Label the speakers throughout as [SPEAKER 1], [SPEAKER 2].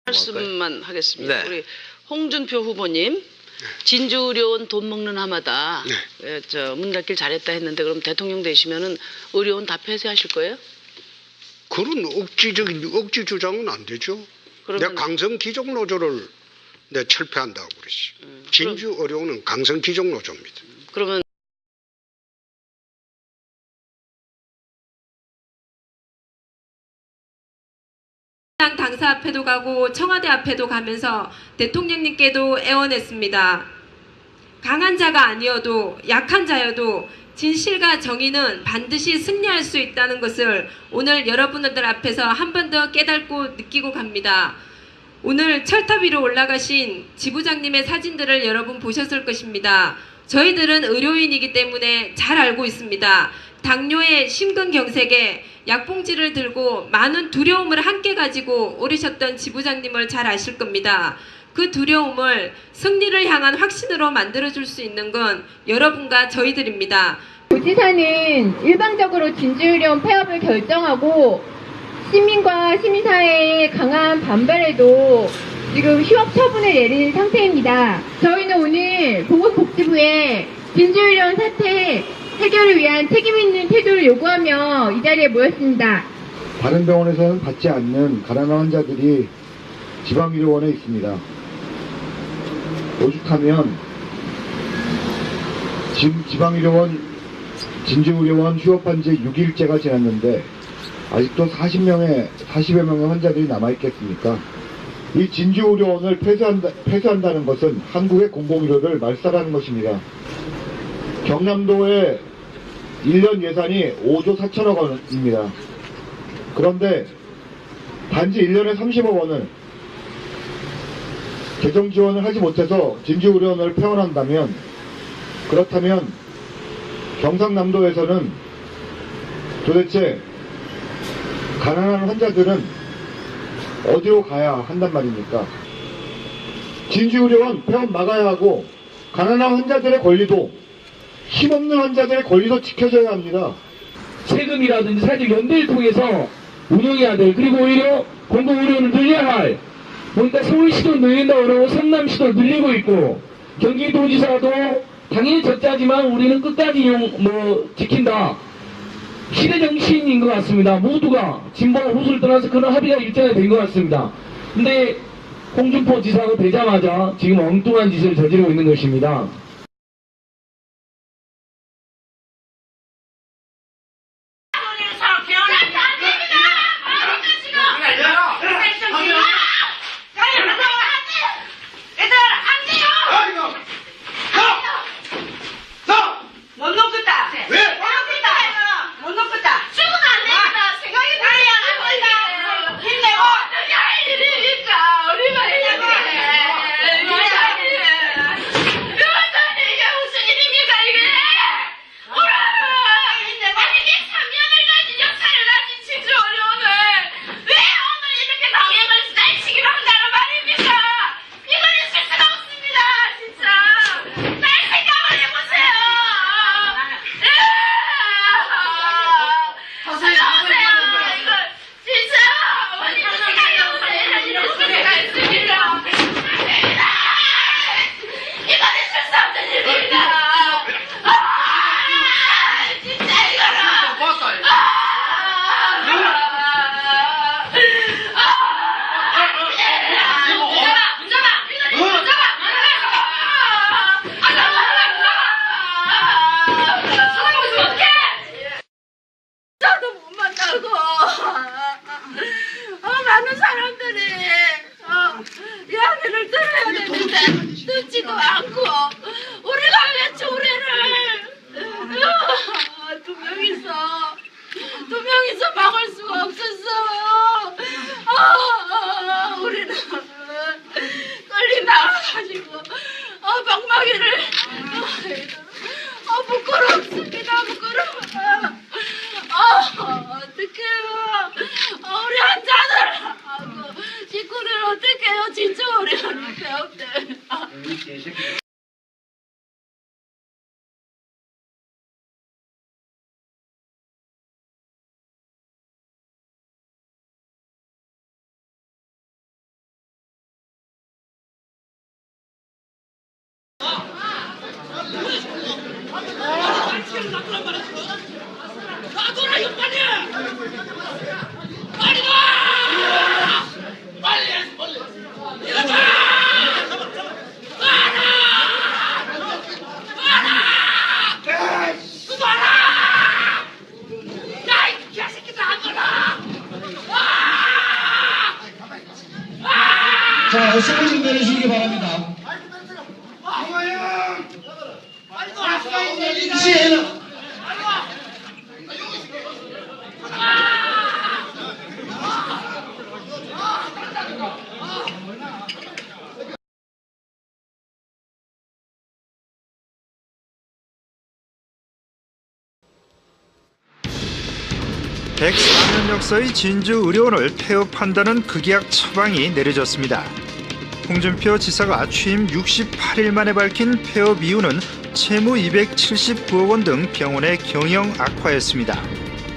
[SPEAKER 1] 말씀만 하겠습니다.
[SPEAKER 2] 네.
[SPEAKER 1] 우리 홍준표 후보님, 진주의료원 돈 먹는 하마다 문 닫길 잘했다 했는데 그럼 대통령 되시면은 의료원 다 폐쇄하실 거예요?
[SPEAKER 3] 그런 억지 주장은 안 되죠.
[SPEAKER 1] 그러면
[SPEAKER 3] 내가 강성 기종 노조를 철폐한다고 그랬어요. 진주 의료원은 강성 기종 노조입니다.
[SPEAKER 1] 그러면
[SPEAKER 4] 당사 앞에도 가고 청와대 앞에도 가면서 대통령님께도 애원했습니다. 강한 자가 아니어도 약한 자여도 진실과 정의는 반드시 승리할 수 있다는 것을 오늘 여러분들 앞에서 한 번 더 깨닫고 느끼고 갑니다. 오늘 철탑 위로 올라가신 지부장님의 사진들을 여러분 보셨을 것입니다. 저희들은 의료인이기 때문에 잘 알고 있습니다. 당뇨의 심근경색에 약봉지를 들고 많은 두려움을 함께 가지고 오르셨던 지부장님을 잘 아실 겁니다. 그 두려움을 승리를 향한 확신으로 만들어줄 수 있는 건 여러분과 저희들입니다.
[SPEAKER 5] 도지사는 일방적으로 진주의료원 폐업을 결정하고 시민과 시민사회의 강한 반발에도 지금 휴업 처분을 내린 상태입니다. 저희는 오늘 보건복지부에 진주의료원 사태 해결을 위한 책임있는 태도를 요구하며 이 자리에 모였습니다.
[SPEAKER 6] 다른 병원에서는 받지 않는 가난한 환자들이 지방의료원에 있습니다. 오죽하면 지금 지방의료원, 진주의료원 휴업한 지 6일째가 지났는데 아직도 40여 명의 환자들이 남아있겠습니까? 이 진주의료원을 폐쇄한다는 것은 한국의 공공의료를 말살하는 것입니다. 경남도의 1년 예산이 5조 4천억 원입니다. 그런데 단지 1년에 30억 원을 재정 지원을 하지 못해서 진주의료원을 폐원한다면, 그렇다면 경상남도에서는 도대체 가난한 환자들은 어디로 가야 한단 말입니까? 진주의료원 폐원 막아야 하고 가난한 환자들의 권리도, 힘없는 환자들의 권리도 지켜줘야 합니다.
[SPEAKER 7] 세금이라든지 사회적 연대를 통해서 운영해야 될, 그리고 오히려 공공의료를 늘려야 할, 그러니까 서울시도 늘린다고 그러고 성남시도 늘리고 있고, 경기도지사도 당연히 적자지만 우리는 끝까지 지킨다. 시대 정신인 것 같습니다. 모두가 진보와 보수를 떠나서 그런 합의가 일정이 된 것 같습니다. 근데 홍준표 지사가 되자마자 지금 엉뚱한 짓을 저지르고 있는 것입니다.
[SPEAKER 4] 많은 사람들이 이야기를 들어야 되는데 듣지도 않고 우리가 왜 조례를 두 명이서 막을 수가 없었어. 우리는 끌리 나가가지고 방망이를 부끄럽습니다. 부끄러워. 어떡해요. 우리 환자들 식구를 어떡해요. 진짜 우리는 배웠대.
[SPEAKER 2] 자, 숨을 좀 내려주시기 바랍니다. 시에는
[SPEAKER 8] (104년) 역사의 진주의료원을 폐업한다는 극약 처방이 내려졌습니다. 홍준표 지사가 취임 68일 만에 밝힌 폐업 이유는 채무 279억 원 등 병원의 경영 악화였습니다.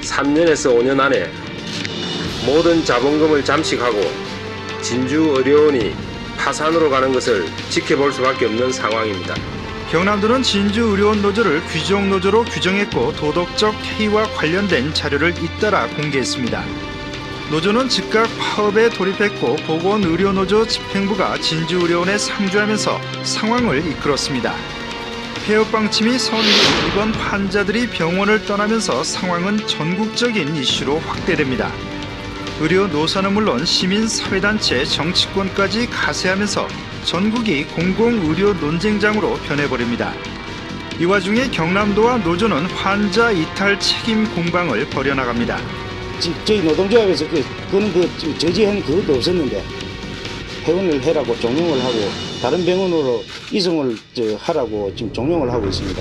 [SPEAKER 9] 3년에서 5년 안에 모든 자본금을 잠식하고 진주의료원이 파산으로 가는 것을 지켜볼 수밖에 없는 상황입니다.
[SPEAKER 8] 경남도는 진주의료원 노조를 귀족노조로 규정했고 도덕적 해이와 관련된 자료를 잇따라 공개했습니다. 노조는 즉각 파업에 돌입했고 보건의료노조 집행부가 진주의료원에 상주하면서 상황을 이끌었습니다. 폐업 방침이 선의 입원 환자들이 병원을 떠나면서 상황은 전국적인 이슈로 확대됩니다. 의료 노사는 물론 시민사회단체, 정치권까지 가세하면서 전국이 공공의료 논쟁장으로 변해버립니다. 이 와중에 경남도와 노조는 환자 이탈 책임 공방을 벌여나갑니다.
[SPEAKER 10] 저희 노동조합에서 그거는 저지한 그것도 없었는데 회원을 해라고 종용을 하고 다른 병원으로 이송을 하라고 지금 종용을 하고 있습니다.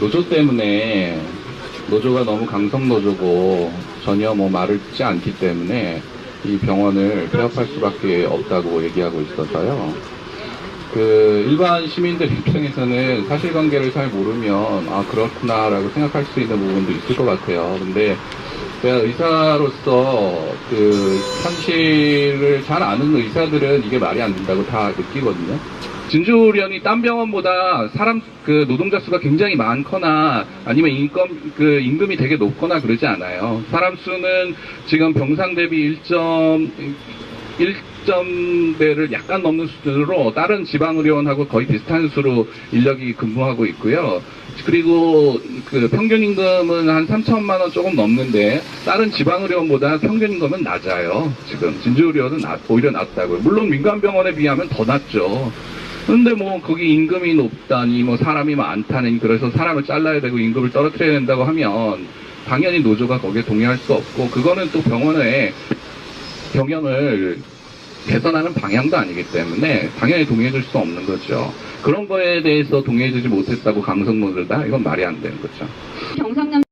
[SPEAKER 11] 노조 때문에 노조가 너무 강성 노조고 전혀 말을 듣지 않기 때문에 이 병원을 폐업할 수밖에 없다고 얘기하고 있어서요. 일반 시민들 입장에서는 사실관계를 잘 모르면 그렇구나라고 생각할 수 있는 부분도 있을 것 같아요. 근데 제가 의사로서 현실을 잘 아는 의사들은 이게 말이 안 된다고 다 느끼거든요. 진주의료원이 딴 병원보다 노동자 수가 굉장히 많거나 아니면 임금이 되게 높거나 그러지 않아요. 사람 수는 지금 병상 대비 1점대를 약간 넘는 수준으로 다른 지방의료원하고 거의 비슷한 수로 인력이 근무하고 있고요. 그리고 평균 임금은 한 3천만 원 조금 넘는데 다른 지방의료원보다 평균 임금은 낮아요. 지금 진주의료원은 오히려 낮다고요. 물론 민간병원에 비하면 더 낮죠. 근데 거기 임금이 높다니 사람이 많다니 그래서 사람을 잘라야 되고 임금을 떨어뜨려야 된다고 하면 당연히 노조가 거기에 동의할 수 없고 그거는 또 병원의 경영을 개선하는 방향도 아니기 때문에 당연히 동의해줄 수 없는 거죠. 그런 거에 대해서 동의해주지 못했다고 강성문 들다 이건 말이 안 되는 거죠.
[SPEAKER 5] 경상남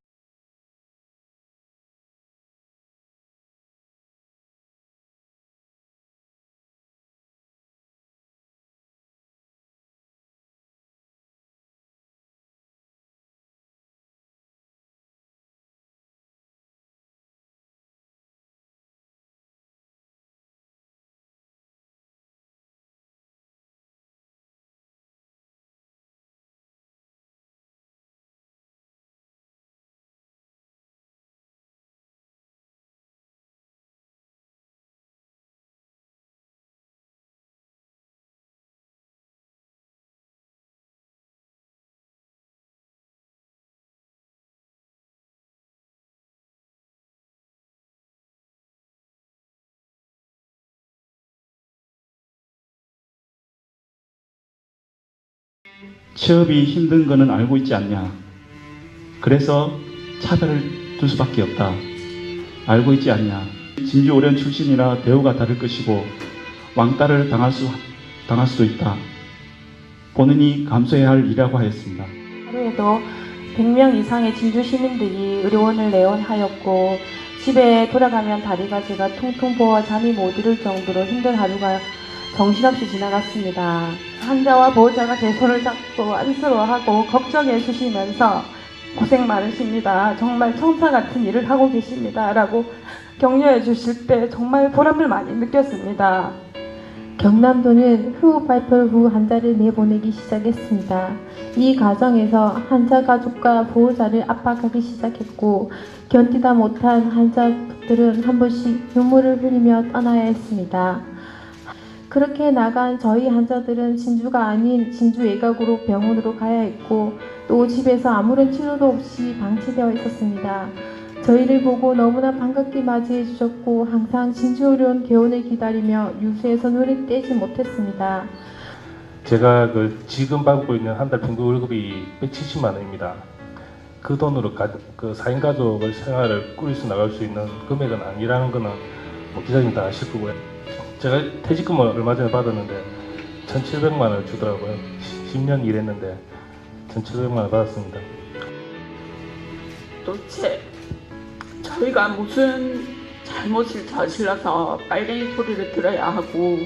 [SPEAKER 12] 취업이 힘든 거는 알고 있지 않냐. 그래서 차별을 둘 수밖에 없다. 알고 있지 않냐. 진주 오련 출신이라 대우가 다를 것이고 왕따를 당할 수도 있다. 본인이 감수해야 할 일이라고 하였습니다.
[SPEAKER 13] 하루에도 100명 이상의 진주 시민들이 의료원을 내원하였고 집에 돌아가면 다리가 제가 퉁퉁 부어 잠이 못 이룰 정도로 힘든 하루가 정신없이 지나갔습니다. 환자와 보호자가 제 손을 잡고 안쓰러워하고 걱정해 주시면서 고생 많으십니다. 정말 천사 같은 일을 하고 계십니다. 라고 격려해 주실 때 정말 보람을 많이 느꼈습니다.
[SPEAKER 5] 경남도는 후 발표 후 환자를 내보내기 시작했습니다. 이 과정에서 환자 가족과 보호자를 압박하기 시작했고 견디다 못한 환자들은 한 번씩 눈물을 흘리며 떠나야 했습니다. 그렇게 나간 저희 환자들은 진주가 아닌 진주 외곽으로 병원으로 가야 했고 또 집에서 아무런 치료도 없이 방치되어 있었습니다. 저희를 보고 너무나 반갑게 맞이해 주셨고 항상 진주의료원 개원을 기다리며 유수에서 눈을 떼지 못했습니다.
[SPEAKER 14] 제가 지금 받고 있는 한 달 평균 월급이 170만 원입니다. 그 돈으로 4인 가족을 생활을 꾸릴 수 나갈 수 있는 금액은 아니라는 거는 기자님 다 아실 거고요. 제가 퇴직금을 얼마 전에 받았는데 1,700만 원을 주더라고요. 10년 일했는데 1,700만 원 받았습니다.
[SPEAKER 15] 도대체 저희가 무슨 잘못을 저질러서 빨갱이 소리를 들어야 하고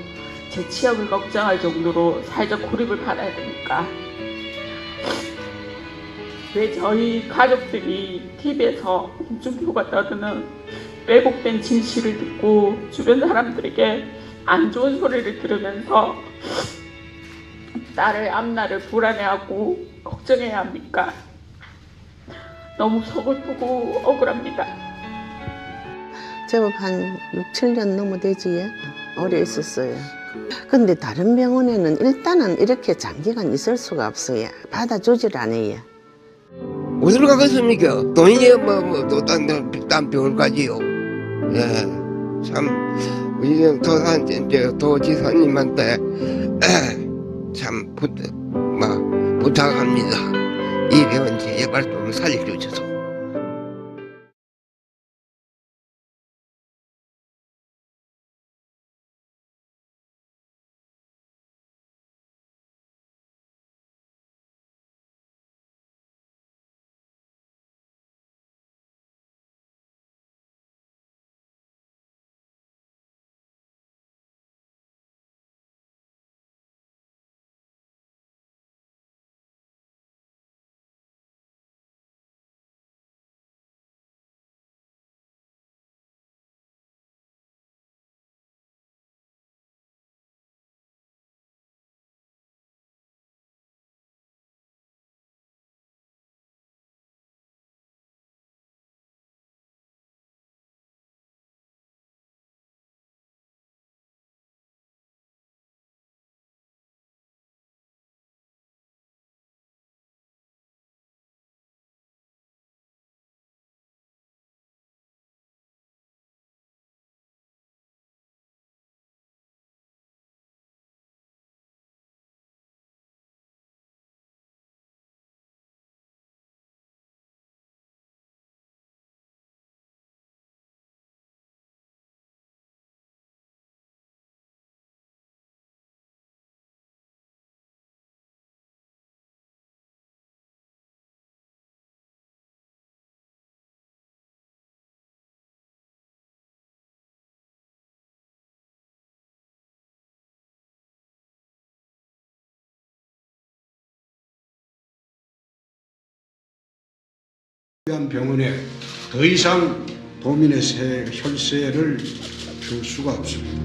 [SPEAKER 15] 제 취업을 걱정할 정도로 사회적 고립을 받아야 됩니까? 왜 저희 가족들이 TV에서 홍준표가 떠드는 왜곡된 진실을 듣고 주변 사람들에게 안 좋은 소리를 들으면서 딸의 앞날을 불안해하고 걱정해야 합니까? 너무 서글프고 억울합니다.
[SPEAKER 16] 제법 한 6, 7년 넘어 되지 오래 있었어요. 근데 다른 병원에는 일단은 이렇게 장기간 있을 수가 없어요. 받아주질 않아요.
[SPEAKER 17] 어디로 가겠습니까? 돈이 딴 병원까지요. 예, 참 우리 도지사님한테 참 부탁합니다. 이 병원 제발 좀 살려주셔서.
[SPEAKER 3] 병원에 더 이상 도민의 혈세를 줄 수가 없습니다.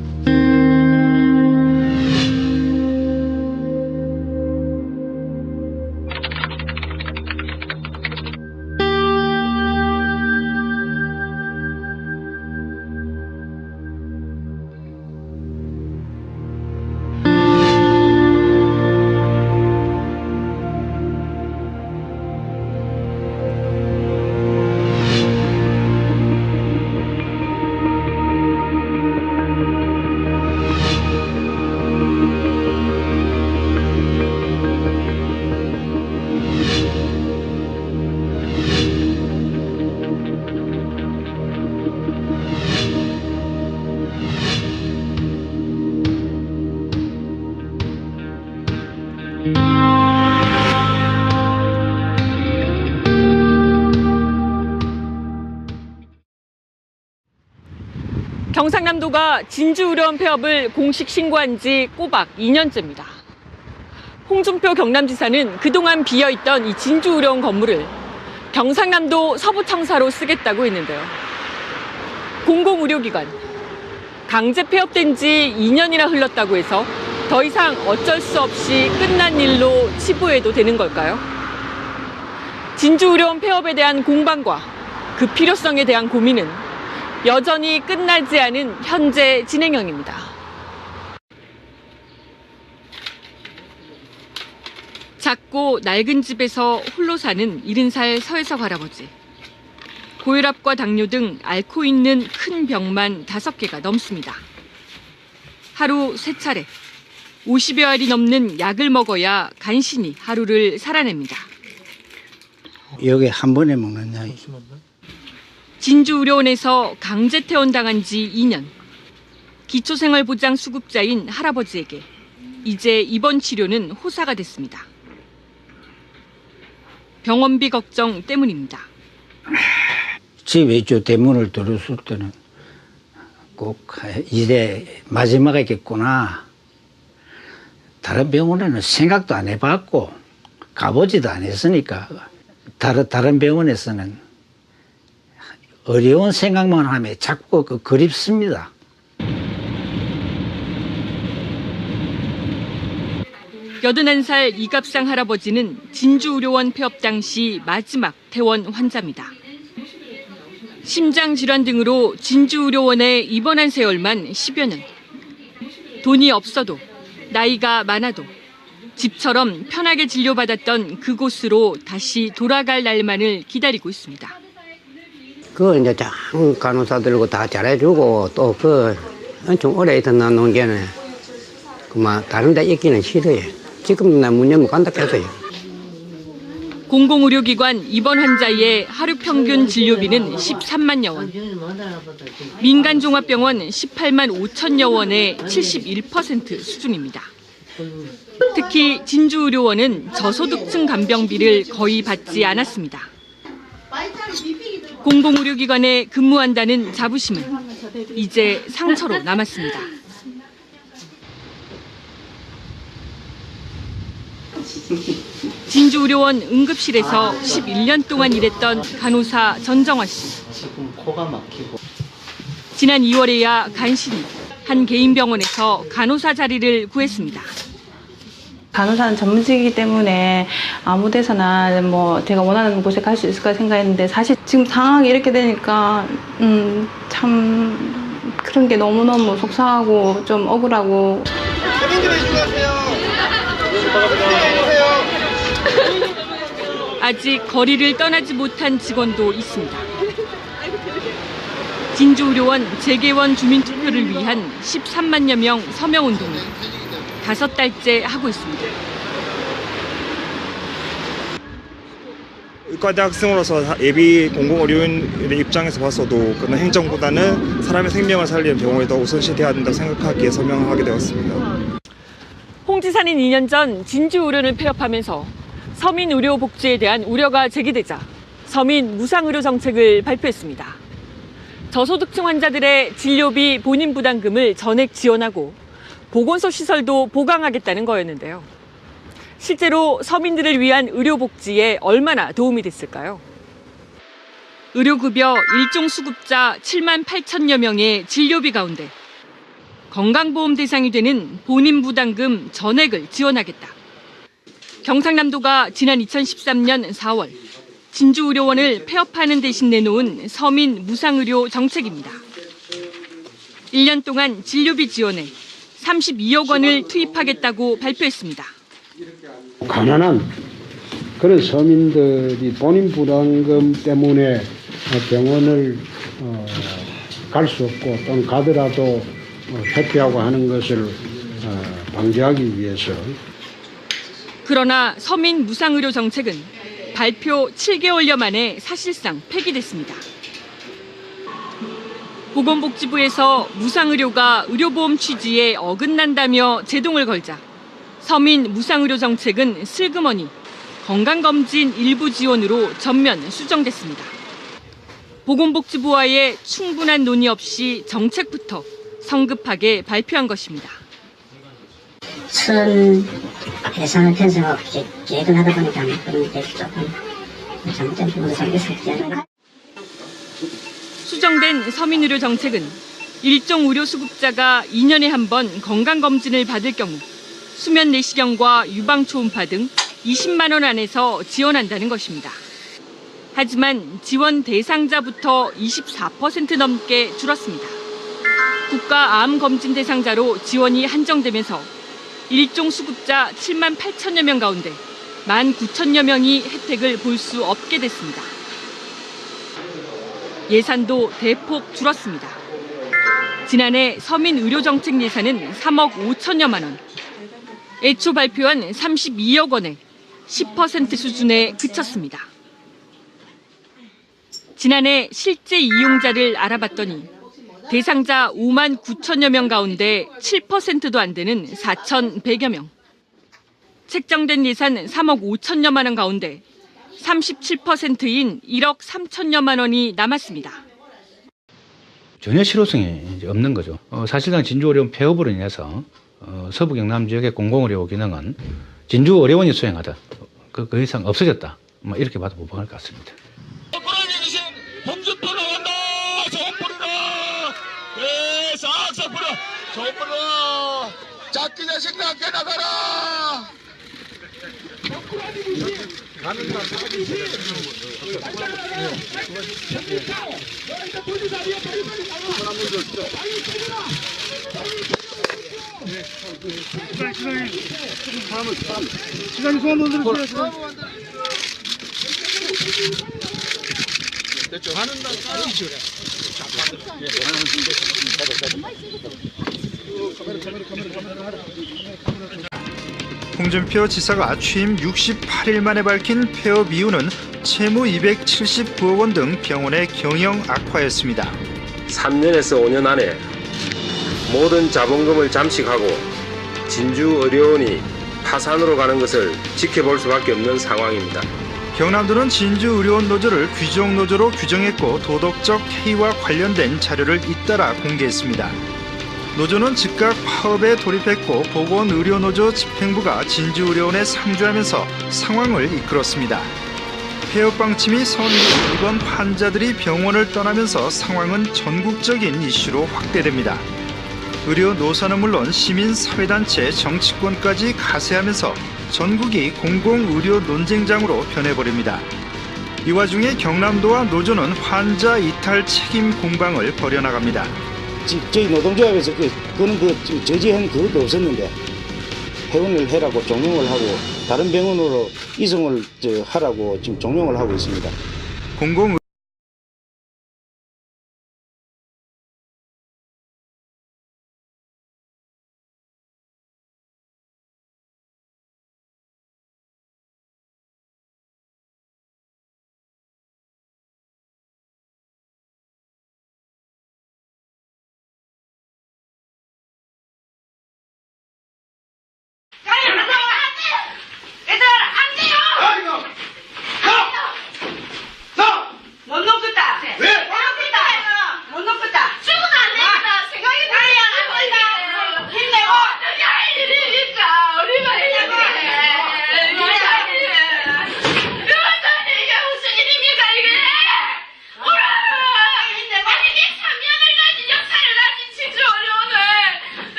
[SPEAKER 18] 경상남도가 진주의료원 폐업을 공식 신고한 지 꼬박 2년째입니다. 홍준표 경남지사는 그동안 비어있던 이 진주의료원 건물을 경상남도 서부청사로 쓰겠다고 했는데요. 공공의료기관, 강제 폐업된 지 2년이나 흘렀다고 해서 더 이상 어쩔 수 없이 끝난 일로 치부해도 되는 걸까요? 진주의료원 폐업에 대한 공방과 그 필요성에 대한 고민은 여전히 끝나지 않은 현재 진행형입니다. 작고 낡은 집에서 홀로 사는 70살 서혜석 할아버지. 고혈압과 당뇨 등 앓고 있는 큰 병만 5개가 넘습니다. 하루 3차례, 50여 알이 넘는 약을 먹어야 간신히 하루를 살아냅니다.
[SPEAKER 10] 여기 한 번에 먹는 약이.
[SPEAKER 18] 진주의료원에서 강제 퇴원당한 지 2년. 기초생활보장 수급자인 할아버지에게 이제 입원 치료는 호사가 됐습니다. 병원비 걱정 때문입니다.
[SPEAKER 10] 집에 저 대문을 들었을 때는 꼭 이제 마지막이겠구나. 다른 병원에는 생각도 안 해봤고 가보지도 안 했으니까 다른 병원에서는 어려운 생각만 하면 자꾸 그립습니다.
[SPEAKER 18] 여든한 살 이갑상 할아버지는 진주의료원 폐업 당시 마지막 퇴원 환자입니다. 심장질환 등으로 진주의료원에 입원한 세월만 10여 년. 돈이 없어도 나이가 많아도 집처럼 편하게 진료받았던 그곳으로 다시 돌아갈 날만을 기다리고 있습니다.
[SPEAKER 19] 이제 장 간호사들고 다 잘해주고 또 엄청 오래 있던 농계는 다른 데 있기는 싫어요. 지금 나 문 열면 간다 했어요.
[SPEAKER 18] 공공의료기관 입원 환자의 하루 평균 진료비는 13만여 원. 민간종합병원 18만 5천여 원의 71% 수준입니다. 특히 진주의료원은 저소득층 간병비를 거의 받지 않았습니다. 공공의료기관에 근무한다는 자부심은 이제 상처로 남았습니다. 진주의료원 응급실에서 11년 동안 일했던 간호사 전정화 씨.
[SPEAKER 10] 지금 코가 막히고.
[SPEAKER 18] 지난 2월에야 간신히 한 개인 병원에서 간호사 자리를 구했습니다.
[SPEAKER 13] 간호사는 전문직이기 때문에 아무 데서나 제가 원하는 곳에 갈 수 있을 거라 생각했는데 사실 지금 상황이 이렇게 되니까 참 그런 게 너무너무 속상하고 좀 억울하고.
[SPEAKER 18] 아직 거리를 떠나지 못한 직원도 있습니다. 진주의료원 재개원 주민투표를 위한 13만여 명 서명운동을 5달째 하고 있습니다.
[SPEAKER 20] 의과대학생으로서 예비 공공의료인의 입장에서 봤어도 그런 행정보다는 사람의 생명을 살리는 병원이 더 우선시돼야 된다고 생각하기에 서명을 하게 되었습니다.
[SPEAKER 18] 홍 지사는 2년 전 진주의료원을 폐업하면서 서민의료복지에 대한 우려가 제기되자 서민 무상의료 정책을 발표했습니다. 저소득층 환자들의 진료비 본인 부담금을 전액 지원하고 보건소 시설도 보강하겠다는 거였는데요. 실제로 서민들을 위한 의료복지에 얼마나 도움이 됐을까요? 의료급여 일종 수급자 7만 8천여 명의 진료비 가운데 건강보험 대상이 되는 본인 부담금 전액을 지원하겠다. 경상남도가 지난 2013년 4월 진주의료원을 폐업하는 대신 내놓은 서민 무상의료 정책입니다. 1년 동안 진료비 지원에 32억 원을 투입하겠다고 발표했습니다.
[SPEAKER 21] 가난한 그런 서민들이 본인 부담금 때문에 병원을 갈 수 없고 또는 가더라도 회피하고 하는 것을 방지하기 위해서.
[SPEAKER 18] 그러나 서민 무상의료 정책은 발표 7개월여 만에 사실상 폐기됐습니다. 보건복지부에서 무상의료가 의료보험 취지에 어긋난다며 제동을 걸자 서민 무상의료 정책은 슬그머니 건강검진 일부 지원으로 전면 수정됐습니다. 보건복지부와의 충분한 논의 없이 정책부터 성급하게 발표한 것입니다.
[SPEAKER 22] 선 예산을 편성하고 계획을 하다 보니까 그런 게 조금 잘못된 부분이 생겼었지 않나.
[SPEAKER 18] 수정된 서민의료 정책은 일종 의료 수급자가 2년에 한 번 건강검진을 받을 경우 수면 내시경과 유방초음파 등 20만 원 안에서 지원한다는 것입니다. 하지만 지원 대상자부터 24% 넘게 줄었습니다. 국가 암 검진 대상자로 지원이 한정되면서 일종 수급자 7만 8천여 명 가운데 1만 9천여 명이 혜택을 볼 수 없게 됐습니다. 예산도 대폭 줄었습니다. 지난해 서민 의료정책 예산은 3억 5천여만 원. 애초 발표한 32억 원에 10% 수준에 그쳤습니다. 지난해 실제 이용자를 알아봤더니 대상자 5만 9천여 명 가운데 7%도 안 되는 4,100여 명. 책정된 예산 3억 5천여만 원 가운데 37%인 1억 3천여만 원이 남았습니다.
[SPEAKER 23] 전혀 실효성이 없는 거죠. 사실상 진주의료원 폐업으로 인해서 서부 경남 지역의 공공의료 기능은 진주의료원이 수행하다. 그 이상 없어졌다. 이렇게 봐도 무방할 것 같습니다.
[SPEAKER 24] 봉준표 나간다. 좋은 뿌리라. 네, 싹싹 뿌려. 좋은 뿌리라. 작기 자식 낮게 나가라.
[SPEAKER 6] 시간이 소환 논의를 주세요.
[SPEAKER 8] 홍준표 지사가 취임 68일 만에 밝힌 폐업 이유는 채무 279억 원 등 병원의 경영 악화였습니다.
[SPEAKER 9] 3년에서 5년 안에 모든 자본금을 잠식하고 진주의료원이 파산으로 가는 것을 지켜볼 수밖에 없는 상황입니다.
[SPEAKER 8] 경남도는 진주의료원 노조를 귀족노조로 규정했고 도덕적 해이와 관련된 자료를 잇따라 공개했습니다. 노조는 즉각 파업에 돌입했고 보건의료노조 집행부가 진주의료원에 상주하면서 상황을 이끌었습니다. 폐업 방침이 선고 입원 환자들이 병원을 떠나면서 상황은 전국적인 이슈로 확대됩니다. 의료 노사는 물론 시민사회단체, 정치권까지 가세하면서 전국이 공공의료 논쟁장으로 변해버립니다. 이 와중에 경남도와 노조는 환자 이탈 책임 공방을 벌여나갑니다.
[SPEAKER 10] 저희 노동조합에서 그거는 저지한 그것도 없었는데 회원을 해라고 종용을 하고 다른 병원으로 이송을 하라고 지금 종용을 하고 있습니다.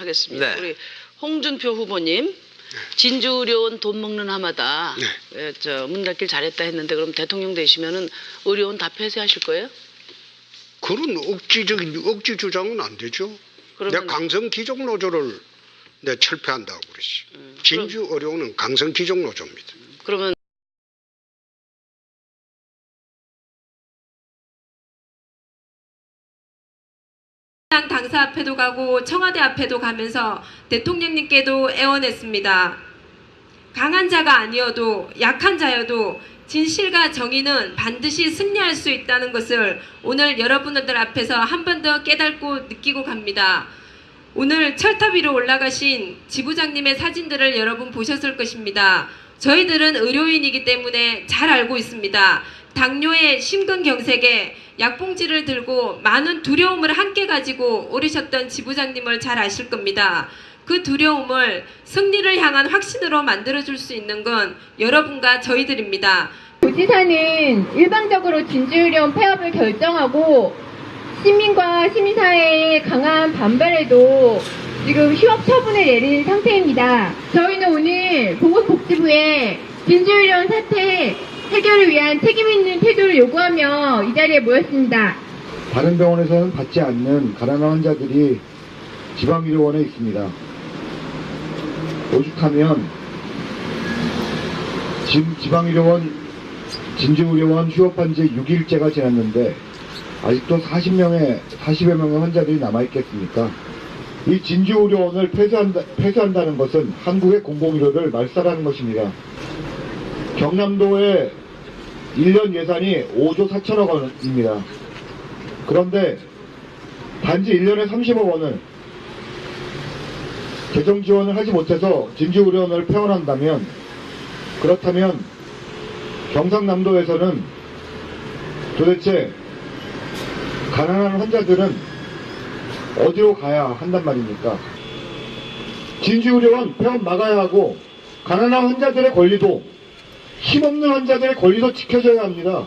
[SPEAKER 1] 하겠습니다.
[SPEAKER 3] 네.
[SPEAKER 1] 우리 홍준표 후보님, 진주의료원 돈 먹는 하마다 문 닫길 잘했다 했는데 그럼 대통령 되시면은 의료원 다 폐쇄하실 거예요?
[SPEAKER 3] 그런 억지 주장은 안 되죠. 내가 강성 기종 노조를 철폐한다고 그랬어요. 진주 의료원은 강성 기종 노조입니다.
[SPEAKER 1] 그러면
[SPEAKER 5] 당사 앞에도 가고 청와대 앞에도 가면서 대통령님께도 애원했습니다. 강한 자가 아니어도 약한 자여도 진실과 정의는 반드시 승리할 수 있다는 것을 오늘 여러분들 앞에서 한 번 더 깨닫고 느끼고 갑니다. 오늘 철탑 위로 올라가신 지부장님의 사진들을 여러분 보셨을 것입니다. 저희들은 의료인이기 때문에 잘 알고 있습니다. 당뇨의 심근경색에 약봉지를 들고 많은 두려움을 함께 가지고 오르셨던 지부장님을 잘 아실 겁니다. 그 두려움을 승리를 향한 확신으로 만들어줄 수 있는 건 여러분과 저희들입니다.
[SPEAKER 2] 도지사는 일방적으로 진주의료원 폐업을 결정하고 시민과 시민사회의 강한 반발에도 지금 휴업 처분을 내린 상태입니다. 저희는 오늘 보건복지부에 진주의료원 사태 해결을 위한 책임있는 태도를 요구하며 이 자리에 모였습니다.
[SPEAKER 6] 다른 병원에서는 받지 않는 가난한 환자들이 지방의료원에 있습니다. 오죽하면 지방의료원, 진주의료원 휴업한 지 6일째가 지났는데 아직도 40여 명의 환자들이 남아있겠습니까? 이 진주의료원을 폐쇄한다는 것은 한국의 공공의료를 말살하는 것입니다. 경남도의 1년 예산이 5조 4천억 원입니다. 그런데 단지 1년에 30억 원을 재정 지원을 하지 못해서 진주의료원을 폐원한다면, 그렇다면 경상남도에서는 도대체 가난한 환자들은 어디로 가야 한단 말입니까? 진주의료원 폐원 막아야 하고 가난한 환자들의 권리도, 힘없는 환자들의 권리도 지켜줘야 합니다.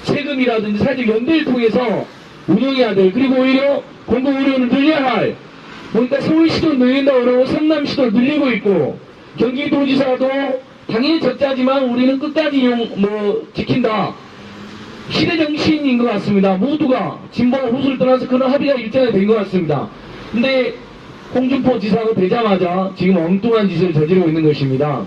[SPEAKER 4] 세금이라든지 사실 연대를 통해서 운영해야 될, 그리고 오히려 공공의료를 늘려야 할, 그러니까 서울시도 늘린다고 그러고 성남시도 늘리고 있고, 경기도지사도 당연히 적자지만 우리는 끝까지 지킨다. 시대 정신인 것 같습니다. 모두가 진보와 보수를 떠나서 그런 합의가 일정하게 된 것 같습니다. 근데 홍준표 지사가 되자마자 지금 엉뚱한 짓을 저지르고 있는 것입니다.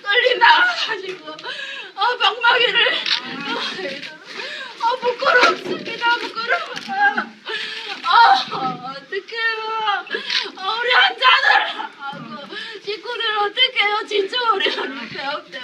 [SPEAKER 15] 빨리 나와가지고 방망이를 부끄럽습니다. 부끄러워요. 어떡해요. 우리 환자들 식구들 어떡해요. 진짜 어려운 배역들.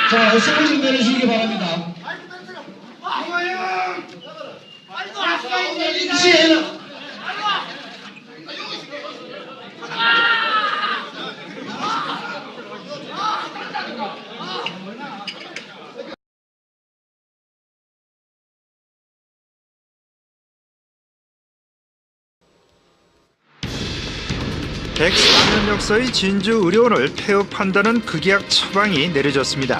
[SPEAKER 24] 자, 숨을 좀 내려주시기 바랍니다.
[SPEAKER 8] (104년) 역사의 진주의료원을 폐업한다는 극약 처방이 내려졌습니다.